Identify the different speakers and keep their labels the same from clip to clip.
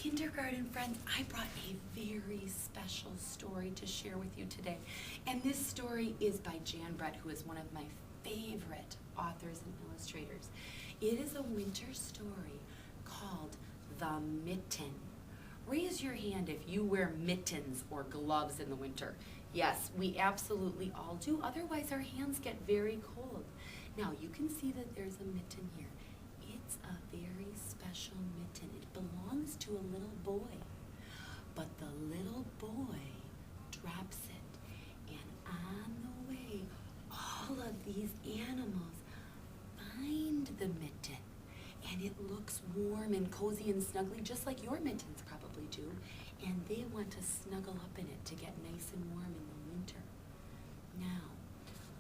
Speaker 1: Kindergarten friends, I brought a very special story to share with you today. And this story is by Jan Brett, who is one of my favorite authors and illustrators. It is a winter story called The Mitten. Raise your hand if you wear mittens or gloves in the winter. Yes, we absolutely all do. Otherwise, our hands get very cold. Now, you can see that there's a mitten here. It's a very special mitten. It belongs to a little boy. But the little boy drops it. And on the way, all of these animals find the mitten. And it looks warm and cozy and snuggly, just like your mittens probably do. And they want to snuggle up in it to get nice and warm in the winter. Now,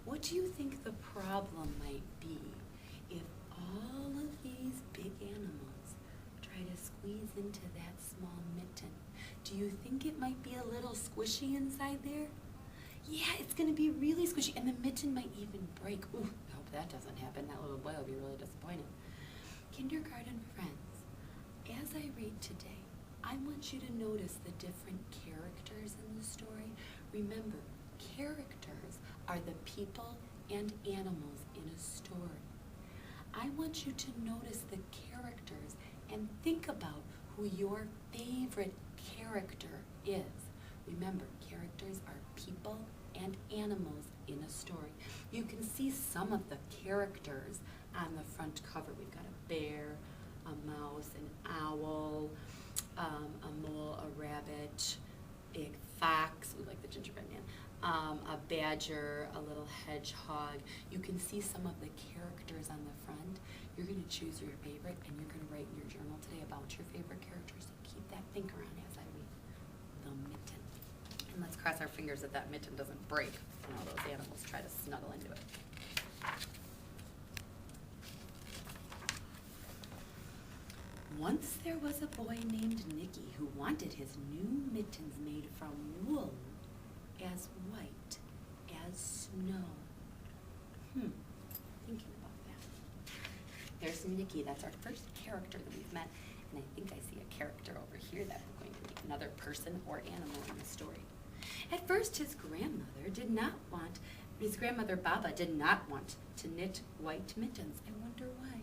Speaker 1: what do you think the problem might be if all of these big animals try to squeeze into that small mitten? Do you think it might be a little squishy inside there? Yeah, it's going to be really squishy, and the mitten might even break. Ooh, I hope that doesn't happen. That little boy will be really disappointed. Kindergarten friends, as I read today, I want you to notice the different characters in the story. Remember, characters are the people and animals in a story. I want you to notice the characters and think about who your favorite character is. Remember, characters are people and animals in a story. You can see some of the characters on the front cover. We've got a bear, a mouse, an owl, a mole, a rabbit, a fox, we like the gingerbread man, a badger, a little hedgehog. You can see some of the characters on the front. You're going to choose your favorite, and you're going to write in your journal today about your favorite characters. So keep that finger on as I read The Mitten. And let's cross our fingers that that mitten doesn't break when all those animals try to snuggle into it. Once there was a boy named Nicky who wanted his new mittens made from wool as white as snow. Thinking about that. There's Nicky. That's our first character that we've met. And I think I see a character over here that we're going to meet, another person or animal in the story. At first, his grandmother Baba did not want to knit white mittens. I wonder why.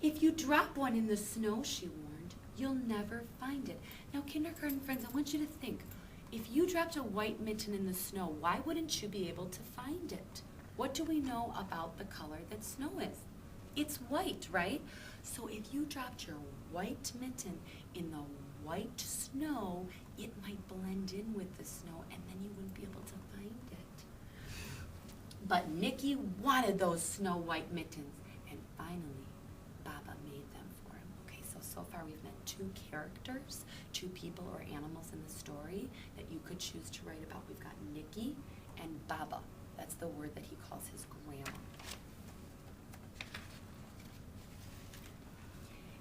Speaker 1: If you drop one in the snow, she warned, you'll never find it. Now, kindergarten friends, I want you to think. If you dropped a white mitten in the snow, why wouldn't you be able to find it? What do we know about the color that snow is? It's white, right? So if you dropped your white mitten in the white snow, it might blend in with the snow, and then you wouldn't be able to find it. But Nicky wanted those snow white mittens, and finally, Baba made them for him. Okay, so far we've met two characters, two people or animals in the story that you could choose to write about. We've got Nicky and Baba. That's the word that he calls his grandma.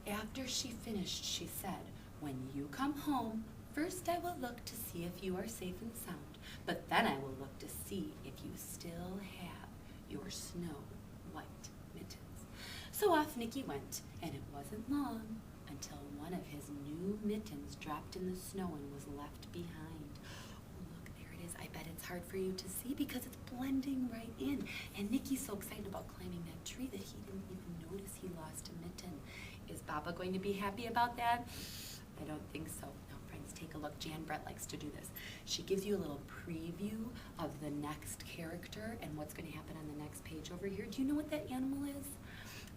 Speaker 1: After she finished, she said, "When you come home, first I will look to see if you are safe and sound, but then I will look to see if you still have your snow white mittens." So off Nicky went, and it wasn't long until one of his new mittens dropped in the snow and was left behind. Oh, look, there it is. I bet it's hard for you to see because it's blending right in. And Nicky's so excited about climbing that tree that he didn't even notice he lost a mitten. Is Baba going to be happy about that? I don't think so. No, friends, take a look. Jan Brett likes to do this. She gives you a little preview of the next character and what's going to happen on the next page over here. Do you know what that animal is?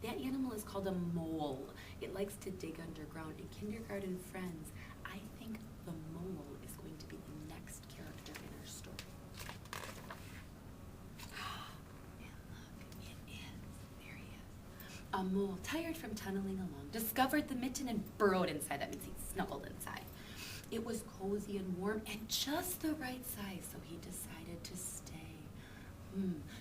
Speaker 1: That animal is called a mole. It likes to dig underground. And kindergarten friends, I think the mole is going to be the next character in our story. And look, it is. There he is. A mole, tired from tunneling along, discovered the mitten and burrowed inside. That means he snuggled inside. It was cozy and warm and just the right size, so he decided to stay.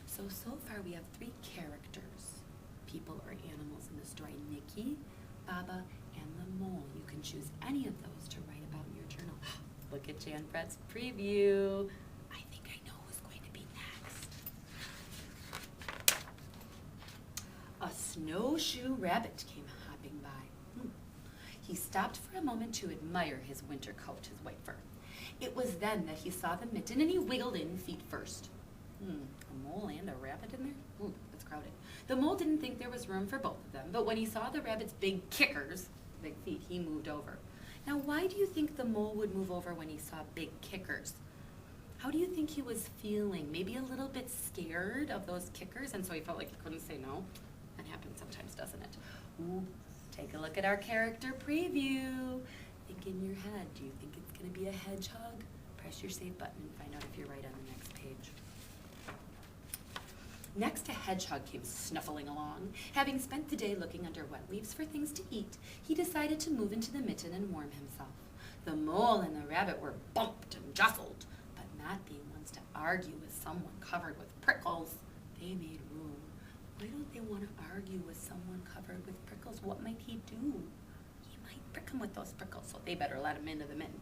Speaker 1: So far we have three characters, people or animals in the story: Nicky, Baba, and the mole. You can choose any of those to write about in your journal. Look at Jan Brett's preview. I think I know who's going to be next. A snowshoe rabbit came hopping by. He stopped for a moment to admire his winter coat, his white fur. It was then that he saw the mitten, and he wiggled in feet first. A mole and a rabbit in there? Ooh, it's crowded. The mole didn't think there was room for both of them, but when he saw the rabbit's big kickers, big feet, he moved over. Now, why do you think the mole would move over when he saw big kickers? How do you think he was feeling? Maybe a little bit scared of those kickers, and so he felt like he couldn't say no? That happens sometimes, doesn't it? Ooh, take a look at our character preview. Think in your head, do you think it's going to be a hedgehog? Press your save button and find out if you're right on the next page. Next, a hedgehog came snuffling along. Having spent the day looking under wet leaves for things to eat, he decided to move into the mitten and warm himself. The mole and the rabbit were bumped and jostled, but not being ones to argue with someone covered with prickles, they made room. Why don't they want to argue with someone covered with prickles? What might he do? He might prick him with those prickles, so they better let him into the mitten.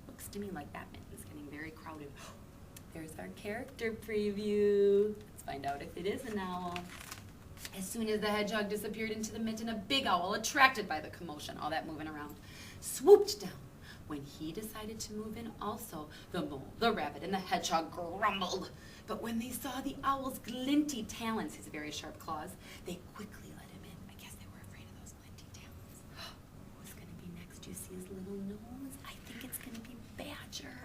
Speaker 1: Looks to me like that mitten is getting very crowded. There's our character preview. Let's find out if it is an owl. As soon as the hedgehog disappeared into the mitten, a big owl, attracted by the commotion, all that moving around, swooped down. When he decided to move in also, the mole, the rabbit, and the hedgehog grumbled. But when they saw the owl's glinty talons, his very sharp claws, they quickly let him in. I guess they were afraid of those glinty talons. Who's going to be next? Do you see his little nose? I think it's going to be Badger.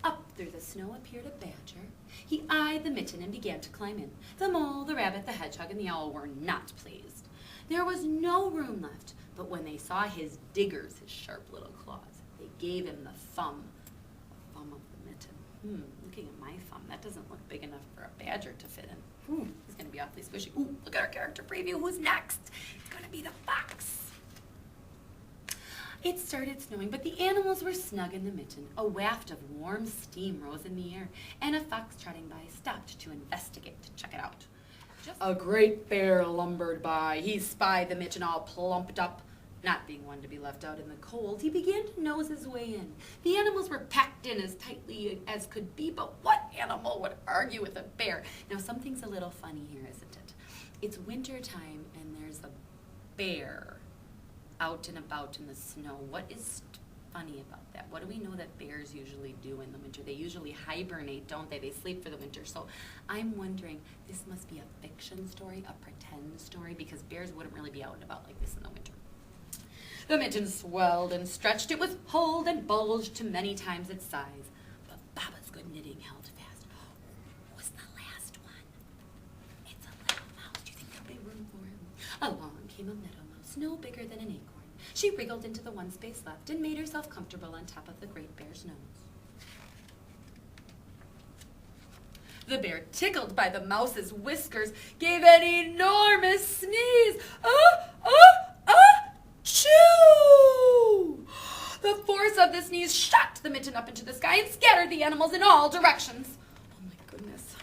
Speaker 1: Up through the snow appeared a badger. He eyed the mitten and began to climb in. The mole, the rabbit, the hedgehog, and the owl were not pleased. There was no room left, but when they saw his diggers, his sharp little claws, they gave him the thumb of the mitten. Looking at my thumb, that doesn't look big enough for a badger to fit in. He's going to be awfully squishy. Ooh, look at our character preview. Who's next? It's going to be the fox. It started snowing, but the animals were snug in the mitten. A waft of warm steam rose in the air, and a fox trotting by stopped to investigate, to check it out. A great bear lumbered by. He spied the mitten all plumped up. Not being one to be left out in the cold, he began to nose his way in. The animals were packed in as tightly as could be, but what animal would argue with a bear? Now, something's a little funny here, isn't it? It's winter time, and there's a bear out and about in the snow. What is funny about that? What do we know that bears usually do in the winter? They usually hibernate, don't they? They sleep for the winter. So I'm wondering, this must be a fiction story, a pretend story, because bears wouldn't really be out and about like this in the winter. The mitten swelled and stretched. It was pulled and bulged to many times its size. But Baba's good knitting held fast. Who's the last one? It's a little mouse. Do you think there'll be room for him? Along came a meadow mouse, no bigger than an acorn. She wriggled into the one space left and made herself comfortable on top of the great bear's nose. The bear, tickled by the mouse's whiskers, gave an enormous sneeze. Achoo! The force of the sneeze shot the mitten up into the sky and scattered the animals in all directions. Oh my goodness.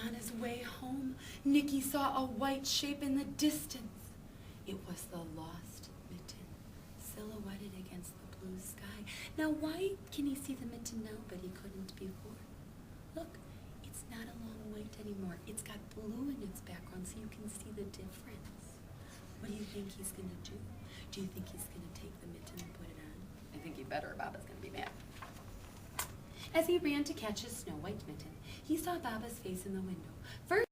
Speaker 1: On his way home, Nicky saw a white shape in the distance. It was the lost mitten, silhouetted against the blue sky. Now, why can he see the mitten now, but he couldn't before? Look, it's not a long white anymore. It's got blue in its background, so you can see the difference. What do you think he's going to do? Do you think he's going to take the mitten and put it on? I think he better. Baba's going to be mad. As he ran to catch his snow-white mitten, he saw Baba's face in the window. First,